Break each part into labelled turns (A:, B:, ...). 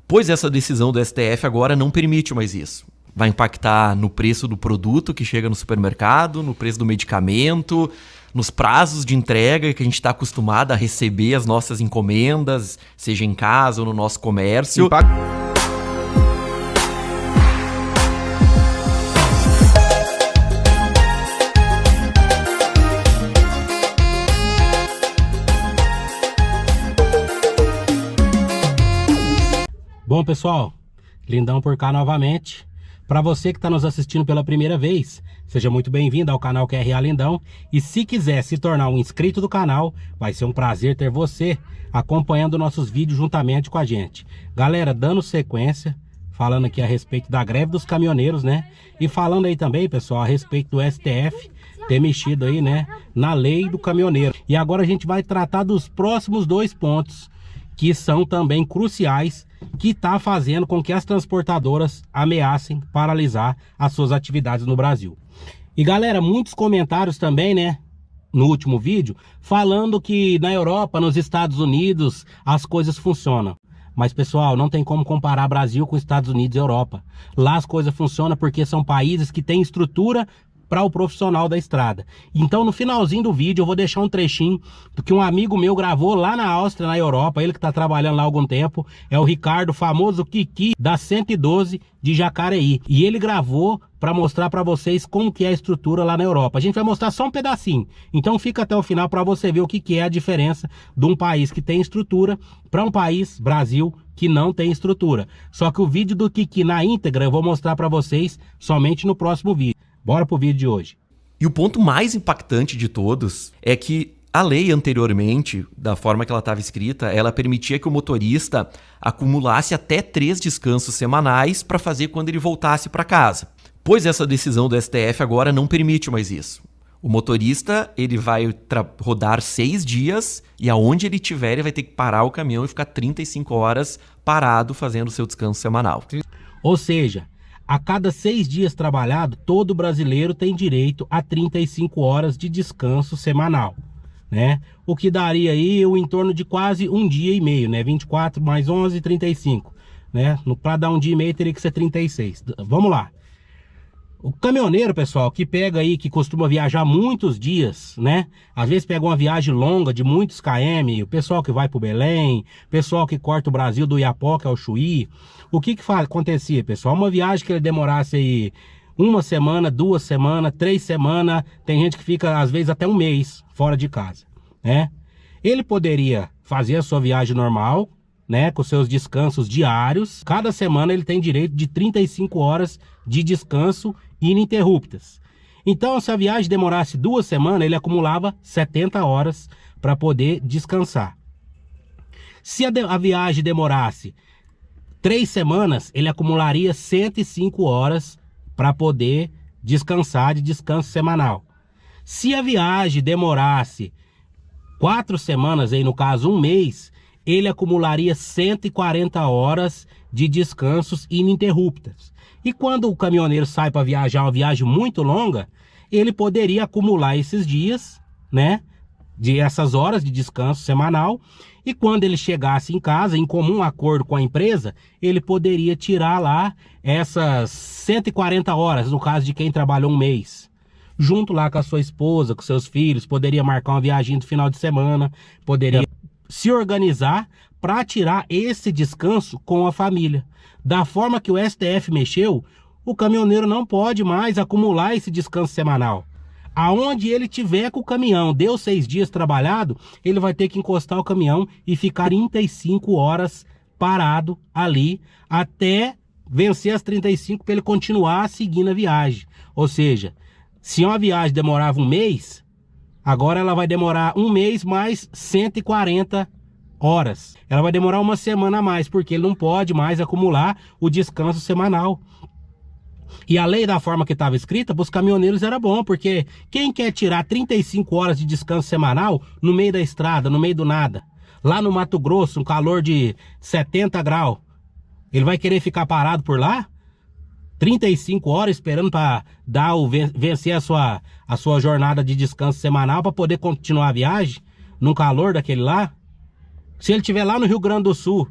A: pois essa decisão do STF agora não permite mais isso. Vai impactar no preço do produto que chega no supermercado, no preço do medicamento, nos prazos de entrega que a gente está acostumado a receber as nossas encomendas, seja em casa ou no nosso comércio.
B: Bom, pessoal, Lindão por cá novamente. Para você que está nos assistindo pela primeira vez, seja muito bem-vindo ao canal QRA Lindão. E se quiser se tornar um inscrito do canal, vai ser um prazer ter você acompanhando nossos vídeos juntamente com a gente. Galera, dando sequência, falando aqui a respeito da greve dos caminhoneiros, né? E falando aí também, pessoal, a respeito do STF ter mexido aí, né, na lei do caminhoneiro. E agora a gente vai tratar dos próximos dois pontos que são também cruciais, que está fazendo com que as transportadoras ameacem paralisar as suas atividades no Brasil. E galera, muitos comentários também, né, no último vídeo, falando que na Europa, nos Estados Unidos, as coisas funcionam. Mas pessoal, não tem como comparar Brasil com Estados Unidos e Europa. Lá as coisas funcionam porque são países que têm estrutura para o profissional da estrada. Então no finalzinho do vídeo eu vou deixar um trechinho do que um amigo meu gravou lá na Áustria, na Europa. Ele que está trabalhando lá há algum tempo, é o Ricardo, famoso Kiki da 112 de Jacareí, e ele gravou para mostrar para vocês como que é a estrutura lá na Europa. A gente vai mostrar só um pedacinho, então fica até o final para você ver o que que é a diferença de um país que tem estrutura para um país, Brasil, que não tem estrutura. Só que o vídeo do Kiki na íntegra eu vou mostrar para vocês somente no próximo vídeo. Bora pro vídeo de hoje.
A: E o ponto mais impactante de todos é que a lei anteriormente, da forma que ela estava escrita, ela permitia que o motorista acumulasse até 3 descansos semanais para fazer quando ele voltasse para casa. Pois essa decisão do STF agora não permite mais isso. O motorista ele vai rodar 6 dias e aonde ele estiver ele vai ter que parar o caminhão e ficar 35 horas parado fazendo o seu descanso semanal.
B: Ou seja, a cada 6 dias trabalhado, todo brasileiro tem direito a 35 horas de descanso semanal, né? O que daria aí o em torno de quase um dia e meio, né? 24 mais 11, 35, né? Para dar um dia e meio teria que ser 36. Vamos lá. O caminhoneiro, pessoal, que pega aí, que costuma viajar muitos dias, né? Às vezes pega uma viagem longa de muitos km, o pessoal que vai pro Belém, o pessoal que corta o Brasil do Iapoca ao Chuí. O que acontecia, pessoal? Uma viagem que ele demorasse aí 1 semana, 2 semanas, 3 semanas, tem gente que fica às vezes até um mês fora de casa, né? Ele poderia fazer a sua viagem normal, né, com seus descansos diários. Cada semana ele tem direito de 35 horas de descanso ininterruptas. Então, se a viagem demorasse 2 semanas, ele acumulava 70 horas para poder descansar. Se a viagem demorasse 3 semanas, ele acumularia 105 horas para poder descansar de descanso semanal. Se a viagem demorasse 4 semanas, aí no caso um mês, ele acumularia 140 horas de descansos ininterruptas. E quando o caminhoneiro sai para viajar uma viagem muito longa, ele poderia acumular esses dias, né, de essas horas de descanso semanal, e quando ele chegasse em casa, em comum acordo com a empresa, ele poderia tirar lá essas 140 horas, no caso de quem trabalhou um mês, junto lá com a sua esposa, com seus filhos, poderia marcar uma viagem do final de semana, poderia se organizar para tirar esse descanso com a família. Da forma que o STF mexeu, o caminhoneiro não pode mais acumular esse descanso semanal. Aonde ele tiver com o caminhão, deu 6 dias trabalhado, ele vai ter que encostar o caminhão e ficar 35 horas parado ali até vencer as 35 para ele continuar seguindo a viagem. Ou seja, se uma viagem demorava um mês, agora ela vai demorar um mês mais 140 horas. Ela vai demorar 1 semana a mais, porque ele não pode mais acumular o descanso semanal. E a lei da forma que estava escrita, para os caminhoneiros era bom, porque quem quer tirar 35 horas de descanso semanal no meio da estrada, no meio do nada, lá no Mato Grosso, um calor de 70 graus, ele vai querer ficar parado por lá? 35 horas esperando para vencer a sua jornada de descanso semanal para poder continuar a viagem num calor daquele lá? Se ele estiver lá no Rio Grande do Sul,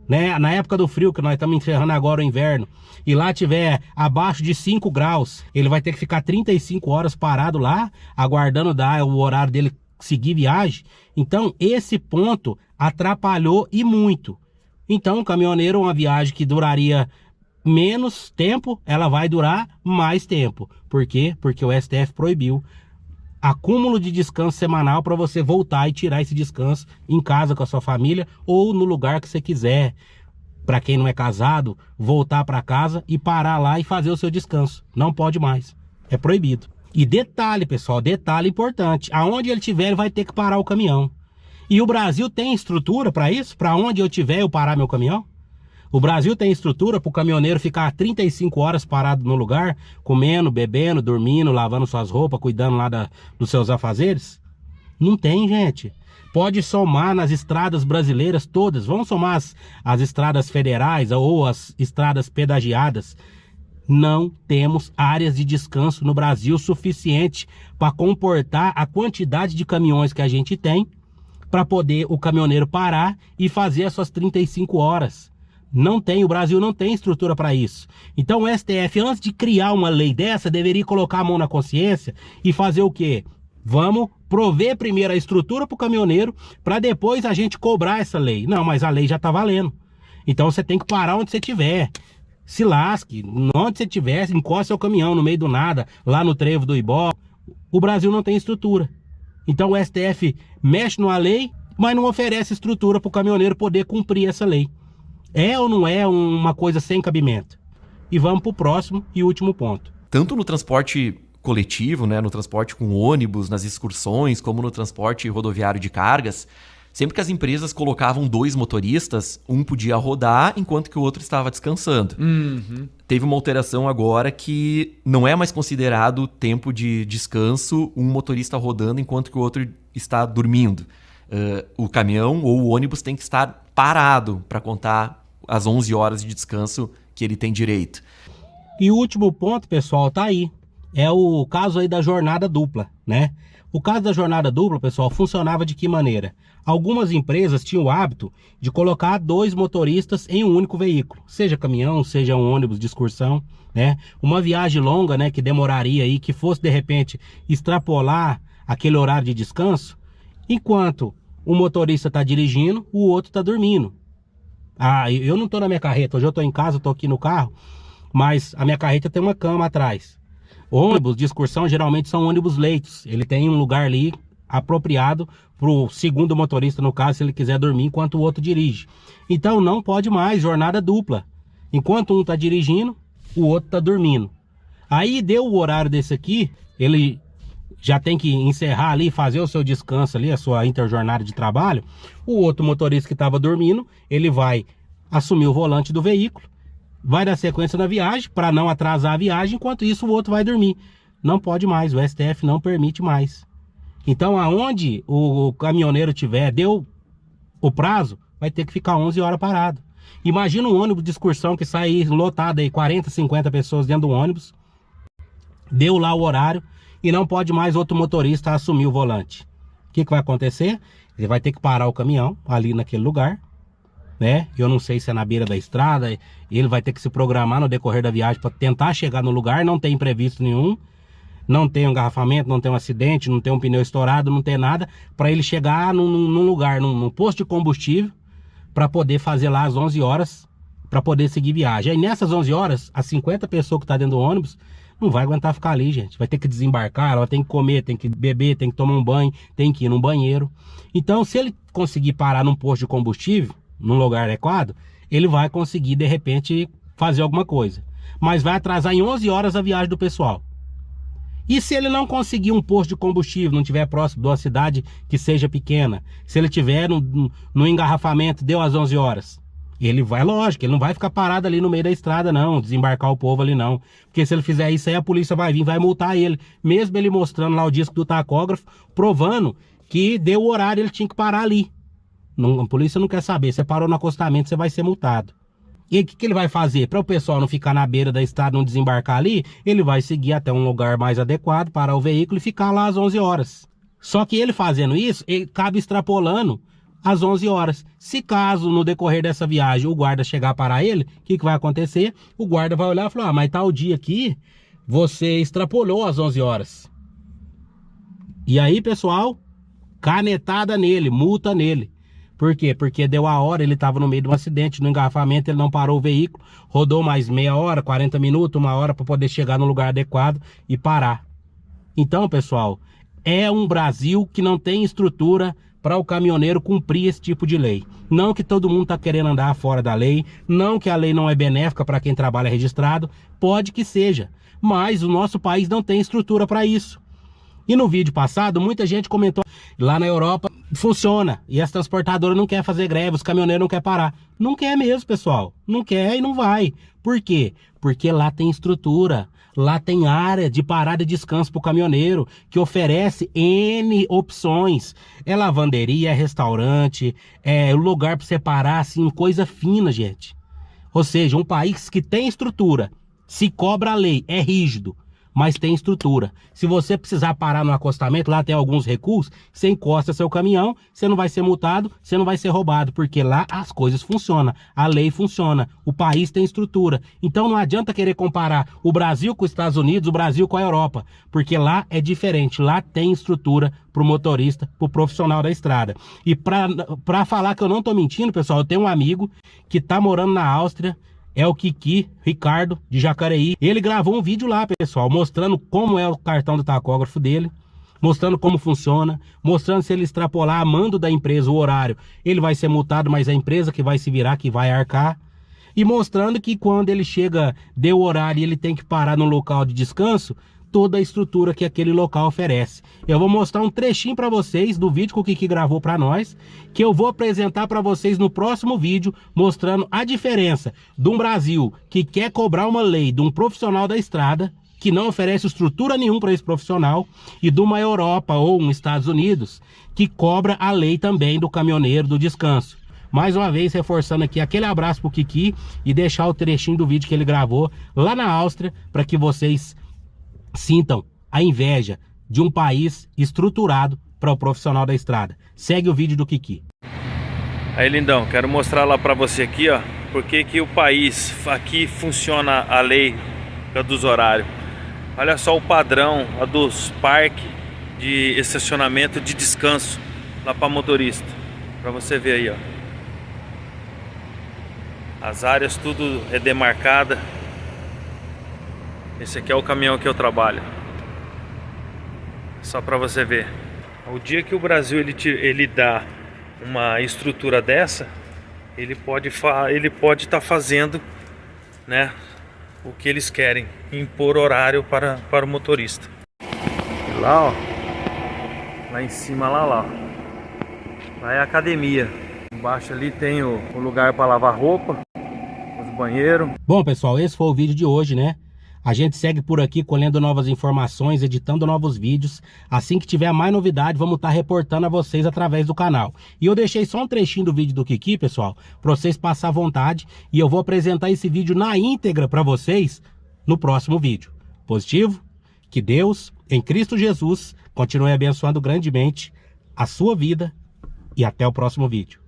B: né? Na época do frio, que nós estamos encerrando agora o inverno, e lá tiver abaixo de 5 graus, ele vai ter que ficar 35 horas parado lá, aguardando dar o horário dele seguir viagem. Então, esse ponto atrapalhou e muito. Então, o caminhoneiro, uma viagem que duraria menos tempo, ela vai durar mais tempo. Por quê? Porque o STF proibiu acúmulo de descanso semanal para você voltar e tirar esse descanso em casa com a sua família ou no lugar que você quiser. Para quem não é casado, voltar para casa e parar lá e fazer o seu descanso. Não pode mais. É proibido. E detalhe, pessoal, detalhe importante. Aonde ele tiver, ele vai ter que parar o caminhão. E o Brasil tem estrutura para isso? Para onde eu tiver, eu parar meu caminhão? O Brasil tem estrutura para o caminhoneiro ficar 35 horas parado no lugar, comendo, bebendo, dormindo, lavando suas roupas, cuidando lá dos seus afazeres? Não tem, gente. Pode somar nas estradas brasileiras todas. Vamos somar as estradas federais ou as estradas pedagiadas. Não temos áreas de descanso no Brasil suficiente para comportar a quantidade de caminhões que a gente tem para poder o caminhoneiro parar e fazer as suas 35 horas. Não tem, o Brasil não tem estrutura para isso. Então o STF, antes de criar uma lei dessa, deveria colocar a mão na consciência e fazer o quê? Vamos prover primeiro a estrutura para o caminhoneiro, para depois a gente cobrar essa lei. Não, mas a lei já está valendo. Então você tem que parar onde você estiver. Se lasque, onde você estiver, encoste seu caminhão no meio do nada, lá no trevo do Ibó. O Brasil não tem estrutura. Então o STF mexe numa lei, mas não oferece estrutura para o caminhoneiro poder cumprir essa lei. É ou não é uma coisa sem cabimento? E vamos para o próximo e último ponto.
A: Tanto no transporte coletivo, né, no transporte com ônibus, nas excursões, como no transporte rodoviário de cargas, sempre que as empresas colocavam 2 motoristas, um podia rodar enquanto que o outro estava descansando. Teve uma alteração agora que não é mais considerado tempo de descanso um motorista rodando enquanto que o outro está dormindo. O caminhão ou o ônibus tem que estar parado para contar as 11 horas de descanso que ele tem direito.
B: E o último ponto, pessoal, tá aí. É o caso aí da jornada dupla, né? O caso da jornada dupla, pessoal, funcionava de que maneira? Algumas empresas tinham o hábito de colocar 2 motoristas em um único veículo, seja caminhão, seja um ônibus de excursão, né? Uma viagem longa, né, que demoraria aí, que fosse de repente extrapolar aquele horário de descanso, enquanto o motorista está dirigindo, o outro está dormindo. Ah, eu não estou na minha carreta, hoje eu estou em casa, estou aqui no carro, mas a minha carreta tem uma cama atrás. Ônibus de excursão geralmente são ônibus leitos. Ele tem um lugar ali apropriado para o segundo motorista, no caso, se ele quiser dormir enquanto o outro dirige. Então não pode mais jornada dupla. Enquanto um está dirigindo, o outro está dormindo. Aí deu o horário desse aqui, ele já tem que encerrar ali, fazer o seu descanso ali, a sua interjornada de trabalho. O outro motorista que estava dormindo, ele vai assumir o volante do veículo, vai dar sequência na viagem, para não atrasar a viagem, enquanto isso o outro vai dormir. Não pode mais, o STF não permite mais. Então, aonde o caminhoneiro tiver, deu o prazo, vai ter que ficar 11 horas parado. Imagina um ônibus de excursão que sai lotado aí, 40, 50 pessoas dentro do ônibus, deu lá o horário, e não pode mais outro motorista assumir o volante. O que vai acontecer? Ele vai ter que parar o caminhão ali naquele lugar, né? Eu não sei se é na beira da estrada, ele vai ter que se programar no decorrer da viagem para tentar chegar no lugar, não tem imprevisto nenhum, não tem um engarrafamento, não tem um acidente, não tem um pneu estourado, não tem nada, para ele chegar num lugar, num posto de combustível, para poder fazer lá às 11 horas, para poder seguir viagem. Aí nessas 11 horas, as 50 pessoas que estão dentro do ônibus, não vai aguentar ficar ali, gente. Vai ter que desembarcar, ela tem que comer, tem que beber, tem que tomar um banho, tem que ir num banheiro. Então, se ele conseguir parar num posto de combustível, num lugar adequado, ele vai conseguir, de repente, fazer alguma coisa. Mas vai atrasar em 11 horas a viagem do pessoal. E se ele não conseguir um posto de combustível, não estiver próximo de uma cidade que seja pequena, se ele estiver no engarrafamento, deu às 11 horas, ele vai, lógico, ele não vai ficar parado ali no meio da estrada não, desembarcar o povo ali não. Porque se ele fizer isso aí, a polícia vai vir, vai multar ele. Mesmo ele mostrando lá o disco do tacógrafo, provando que deu o horário, ele tinha que parar ali. Não, a polícia não quer saber, você parou no acostamento, você vai ser multado. E o que ele vai fazer? Para o pessoal não ficar na beira da estrada, não desembarcar ali, ele vai seguir até um lugar mais adequado, parar o veículo e ficar lá às 11 horas. Só que ele fazendo isso, ele acaba extrapolando às 11 horas. Se caso no decorrer dessa viagem o guarda chegar a parar ele, o que vai acontecer? O guarda vai olhar e falar, mas tal dia aqui você extrapolou às 11 horas. E aí, pessoal, canetada nele, multa nele. Por quê? Porque deu a hora, ele estava no meio de um acidente, no engarrafamento, ele não parou o veículo, rodou mais meia hora, 40 minutos, 1 hora para poder chegar no lugar adequado e parar. Então, pessoal, é um Brasil que não tem estrutura para o caminhoneiro cumprir esse tipo de lei. Não que todo mundo está querendo andar fora da lei, não que a lei não é benéfica para quem trabalha registrado, pode que seja, mas o nosso país não tem estrutura para isso. E no vídeo passado, muita gente comentou, lá na Europa funciona, e as transportadoras não querem fazer greve, os caminhoneiros não querem parar. Não quer mesmo, pessoal, não quer e não vai. Por quê? Porque lá tem estrutura, lá tem área de parada e descanso para o caminhoneiro, que oferece N opções. É lavanderia, é restaurante, é lugar para você parar, assim, coisa fina, gente. Ou seja, um país que tem estrutura, se cobra a lei, é rígido, mas tem estrutura. Se você precisar parar no acostamento, lá tem alguns recuos, você encosta seu caminhão, você não vai ser multado, você não vai ser roubado, porque lá as coisas funcionam, a lei funciona, o país tem estrutura. Então não adianta querer comparar o Brasil com os Estados Unidos, o Brasil com a Europa, porque lá é diferente, lá tem estrutura para o motorista, para o profissional da estrada. E para falar que eu não estou mentindo, pessoal, eu tenho um amigo que está morando na Áustria, é o Kiki Ricardo, de Jacareí. Ele gravou um vídeo lá, pessoal, mostrando como é o cartão do tacógrafo dele, mostrando como funciona, mostrando se ele extrapolar a mando da empresa o horário, ele vai ser multado, mas é a empresa que vai se virar, que vai arcar. E mostrando que quando ele chega, deu horário e ele tem que parar no local de descanso, toda a estrutura que aquele local oferece. Eu vou mostrar um trechinho para vocês do vídeo que o Kiki gravou para nós, que eu vou apresentar para vocês no próximo vídeo, mostrando a diferença de um Brasil que quer cobrar uma lei de um profissional da estrada, que não oferece estrutura nenhuma para esse profissional, e de uma Europa ou um Estados Unidos, que cobra a lei também do caminhoneiro do descanso. Mais uma vez, reforçando aqui aquele abraço pro Kiki e deixar o trechinho do vídeo que ele gravou lá na Áustria, para que vocês sintam a inveja de um país estruturado para o profissional da estrada. Segue o vídeo do Kiki.
C: Aí, lindão, quero mostrar lá para você aqui, ó, porque que o país aqui funciona a lei dos horários. Olha só o padrão dos parques de estacionamento de descanso lá para motorista, para você ver aí, ó. As áreas tudo é demarcada. Esse aqui é o caminhão que eu trabalho. Só para você ver. O dia que o Brasil ele dá uma estrutura dessa, ele pode estar fazendo, né, o que eles querem, impor horário para o motorista. Lá, ó, lá em cima, lá é a academia. Embaixo ali tem o lugar para lavar roupa, os banheiros.
B: Bom, pessoal, esse foi o vídeo de hoje, né? A gente segue por aqui colhendo novas informações, editando novos vídeos. Assim que tiver mais novidade, vamos estar reportando a vocês através do canal. E eu deixei só um trechinho do vídeo do Kiki, pessoal, para vocês passar à vontade. E eu vou apresentar esse vídeo na íntegra para vocês no próximo vídeo. Positivo? Que Deus, em Cristo Jesus, continue abençoando grandemente a sua vida. E até o próximo vídeo.